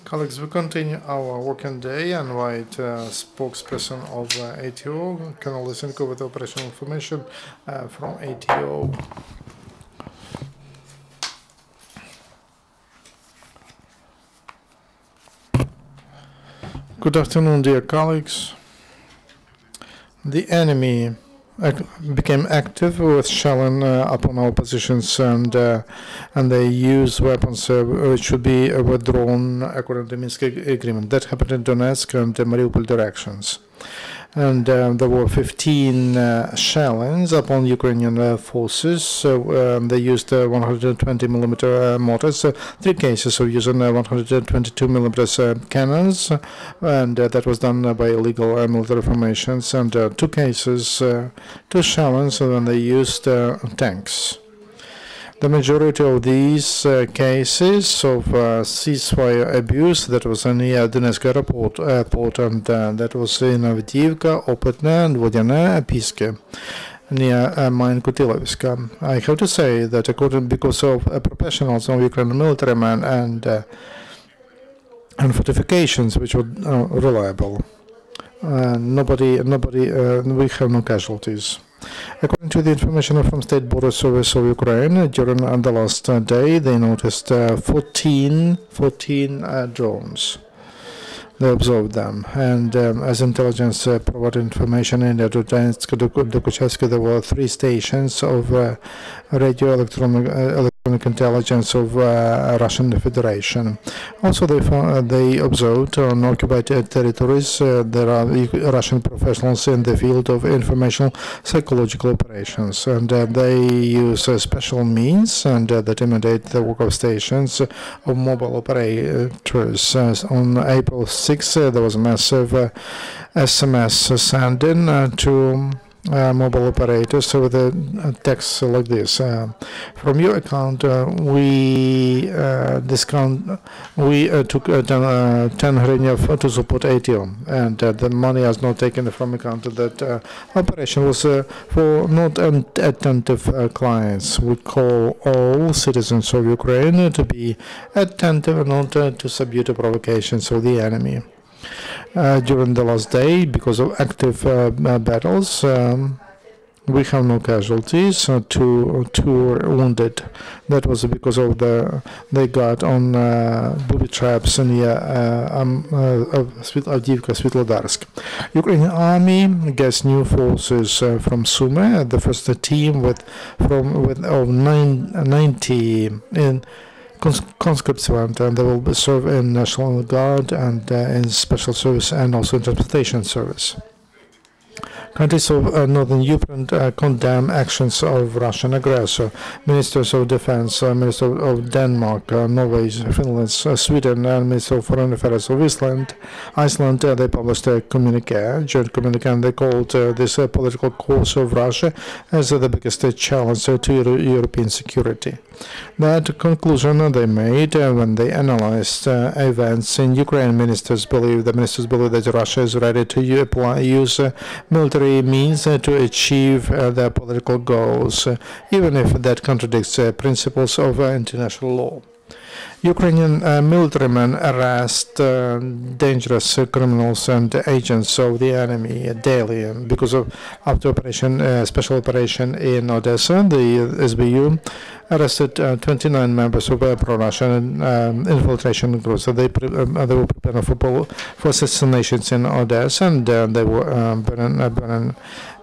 Colleagues, we continue our working day and invite spokesperson of ATO, Colonel Lysenko, with operational information from ATO. Good afternoon, dear colleagues. The enemy became active with shelling upon our positions, and they use weapons which should be withdrawn according to the Minsk agreement. That happened in Donetsk and Mariupol directions. And there were 15 shellings upon Ukrainian forces. So they used 120 millimeter mortars, 3 cases of using 122 millimeters cannons, and that was done by illegal military formations, and 2 cases, 2 shellings, and then they used tanks. The majority of these cases of ceasefire abuse, that was near Donetsk airport, and that was in Avdiivka, Opytne, and Vodyane, Piske, near mine Kutilovska. I have to say that because of professionals of Ukrainian military men and fortifications which were reliable, we have no casualties. According to the information from State Border Service of Ukraine, during the last day, they noticed 14 drones. They observed them, and as intelligence provided information in Donetsk, Dokuchavsk, there were 3 stations of radio electronic intelligence of Russian Federation. Also, they observed on occupied territories there are Russian professionals in the field of informational psychological operations, and they use special means and that imitate the work of stations of mobile operators. On April 6th, there was a massive SMS sending to mobile operators with a text like this: from your account, we took 10 hryvnia to support ATO, and the money is not taken from account. That operation was for not attentive clients. We call all citizens of Ukraine to be attentive and not to subdue the provocations of the enemy. During the last day, because of active battles, we have no casualties. 2 were wounded. That was because of they got on booby traps near Avdiivka, Svetlodarsk. Ukrainian army gets new forces from Sumy. The first team with 90 in conscripts went, and they will serve in National Guard and in special service and also in transportation service. Countries of northern Ukraine condemn actions of Russian aggressor. Ministers of Defense, Minister of Denmark, Norway, Finland, Sweden, and Minister of Foreign Affairs of Iceland, they published a joint communique, and they called this political course of Russia as the biggest challenge to European security. That conclusion they made when they analyzed events in Ukraine. Ministers believe that Russia is ready to use military means to achieve their political goals, even if that contradicts principles of international law. Ukrainian military men arrest dangerous criminals and agents of the enemy daily. Because of after special operation in Odessa, the SBU arrested 29 members of pro-Russian infiltration groups. So they were preparing for assassinations in Odessa, and they were burning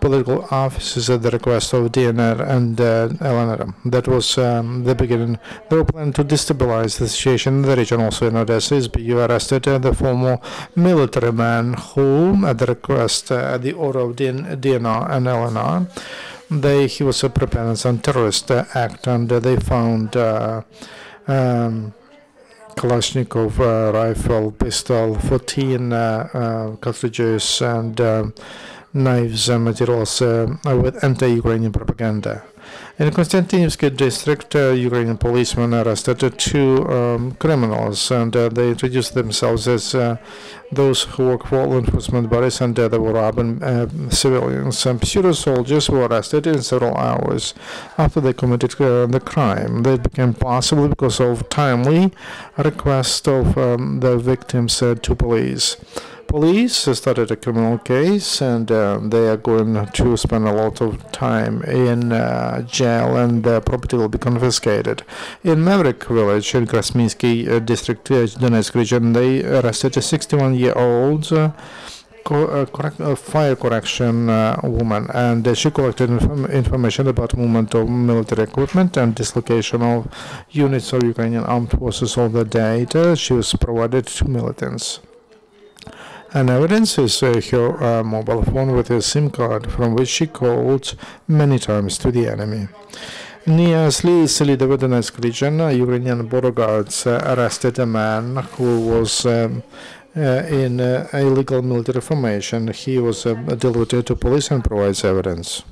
political offices at the request of DNR and LNR. That was the beginning. They were planning to destabilize the situation in the region. Also in Odessa, SBU arrested the former military man who, at the request, at the order of DNR and LNR, he was preparing some terrorist act, and they found Kalashnikov rifle, pistol, 14 cartridges, and knives and materials with anti-Ukrainian propaganda. In Konstantinivsky district, Ukrainian policemen arrested two criminals, and they introduced themselves as those who work for law enforcement bodies, and they were robbing civilians. Pseudo-soldiers were arrested in several hours after they committed the crime. That became possible because of timely request of the victims to police. Police started a criminal case, and they are going to spend a lot of time in jail, and their property will be confiscated. In Maverick village in Krasminsky district, Donetsk region, they arrested a 61-year-old fire correction woman, and she collected information about movement of military equipment and dislocation of units of Ukrainian armed forces. All the data she was provided to militants. And evidence is her mobile phone with a SIM card from which she called many times to the enemy. Near Slidovo Donetsk region, Ukrainian border guards arrested a man who was in illegal military formation. He was delivered to police and provides evidence.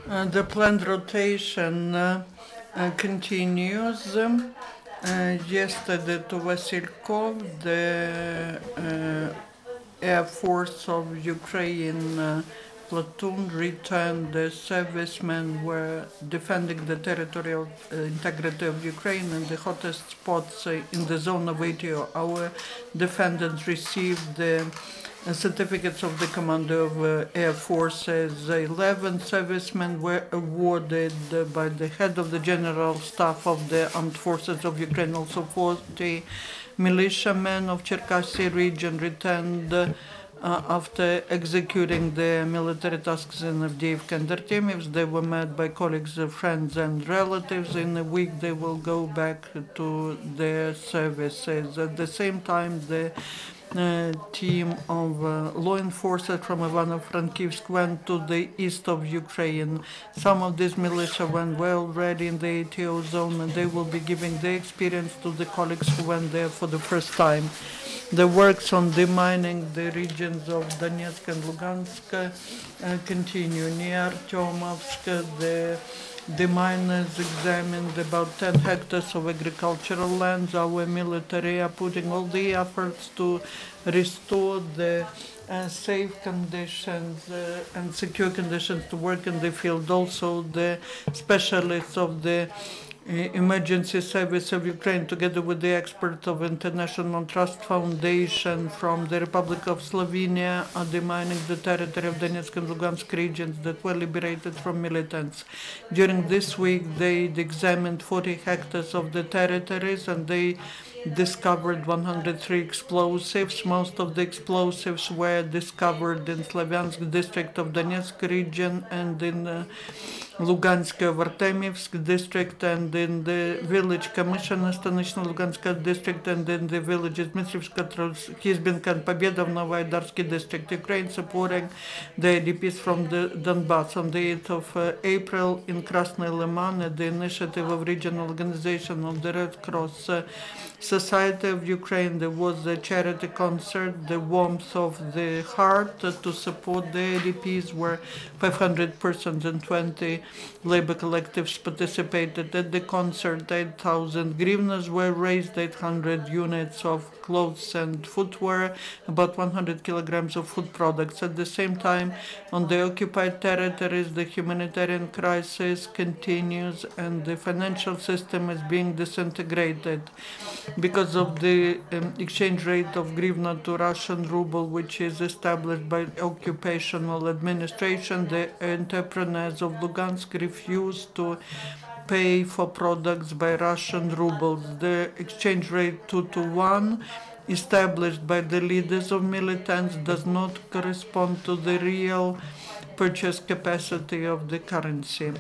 The planned rotation continues. Yesterday to Vasilkov, the Air Force of Ukraine platoon returned. The servicemen were defending the territorial integrity of Ukraine in the hottest spots in the zone of 80-hour. Defendants received the certificates of the commander of air forces. 11 servicemen were awarded by the head of the general staff of the armed forces of Ukraine. Also 40 militiamen of Cherkasy region returned after executing their military tasks in Avdiivka and Artemivsk. They were met by colleagues, friends and relatives. In a week they will go back to their services. At the same time, the team of law enforcement from Ivano-Frankivsk went to the east of Ukraine. Some of these militia went well already in the ATO zone, and they will be giving their experience to the colleagues who went there for the first time. The works on demining the regions of Donetsk and Lugansk continue. Near Artyomovsk, the miners examined about 10 hectares of agricultural lands. Our military are putting all the efforts to restore the safe conditions and secure conditions to work in the field. Also, the specialists of the Emergency Service of Ukraine, together with the experts of International Trust Foundation from the Republic of Slovenia, are demining the territory of Donetsk and Lugansk regions that were liberated from militants. During this week, they examined 40 hectares of the territories, and they discovered 103 explosives. Most of the explosives were discovered in Slavyansk district of Donetsk region and in Lugansk Artemivsk district, and in the village Kamyshina, Stanично-Lugansk district, and in the villages Dmitrivska, Hizbinka and Pobeda, Novaidarsky district. Ukraine supporting the IDPs from the Donbass. On the 8th of April in Krasny Liman, at the initiative of regional organization of the Red Cross Society of Ukraine, there was a charity concert, The Warmth of the Heart, to support the IDPs, where 500 persons and 20 labor collectives participated. At the concert, 8,000 hryvnias were raised, 800 units of clothes and footwear, about 100 kilograms of food products. At the same time, on the occupied territories, the humanitarian crisis continues and the financial system is being disintegrated because of the exchange rate of hryvnia to Russian ruble, which is established by occupational administration. The entrepreneurs of Lugansk refuse to pay for products by Russian rubles. The exchange rate 2-to-1 established by the leaders of militants does not correspond to the real purchase capacity of the currency.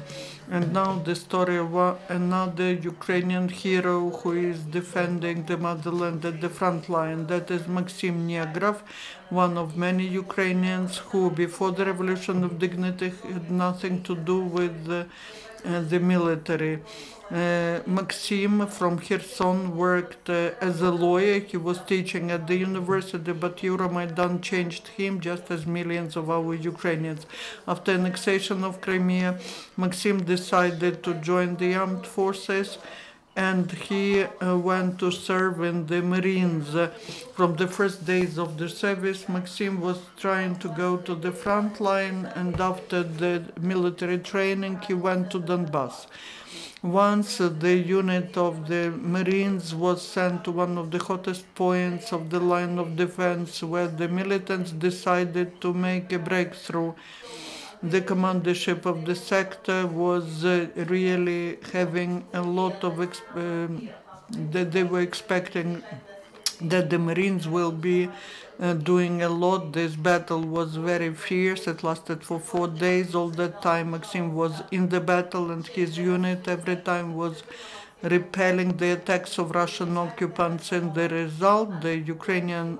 And now the story of another Ukrainian hero who is defending the motherland at the front line. That is Maxim Negrov, one of many Ukrainians who, before the Revolution of Dignity, had nothing to do with the military. Maxim from Kherson worked as a lawyer. He was teaching at the university, but Euromaidan changed him, just as millions of our Ukrainians. After annexation of Crimea, Maxim decided to join the armed forces, and he went to serve in the Marines. From the first days of the service, Maxim was trying to go to the front line, and after the military training, he went to Donbass. Once the unit of the Marines was sent to one of the hottest points of the line of defense, where the militants decided to make a breakthrough. The commandership of the sector was really having a lot of that they were expecting that the Marines will be doing a lot. This battle was very fierce. It lasted for 4 days. All that time Maxim was in the battle, and his unit every time was repelling the attacks of Russian occupants. And the result, the Ukrainian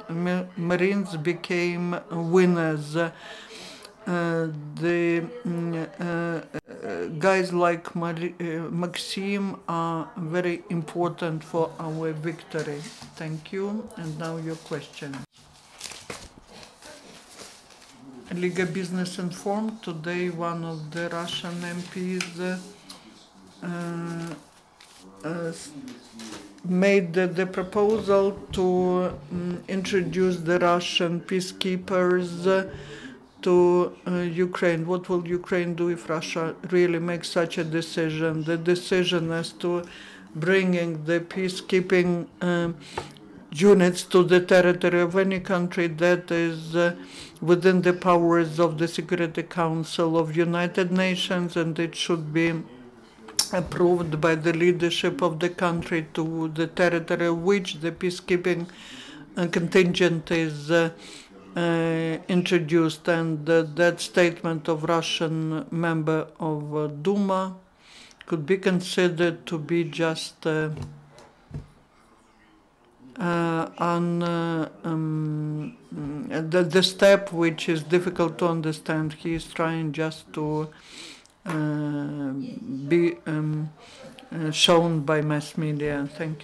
Marines became winners. Guys like Maxim are very important for our victory. Thank you. And now your question. Liga Business informed today one of the Russian MPs made the proposal to introduce the Russian peacekeepers to Ukraine. What will Ukraine do if Russia really makes such a decision? The decision as to bringing the peacekeeping units to the territory of any country that is within the powers of the Security Council of United Nations, and it should be approved by the leadership of the country to the territory of which the peacekeeping contingent is introduced. And that statement of Russian member of Duma could be considered to be just the step which is difficult to understand. He is trying just to be shown by mass media. Thank you.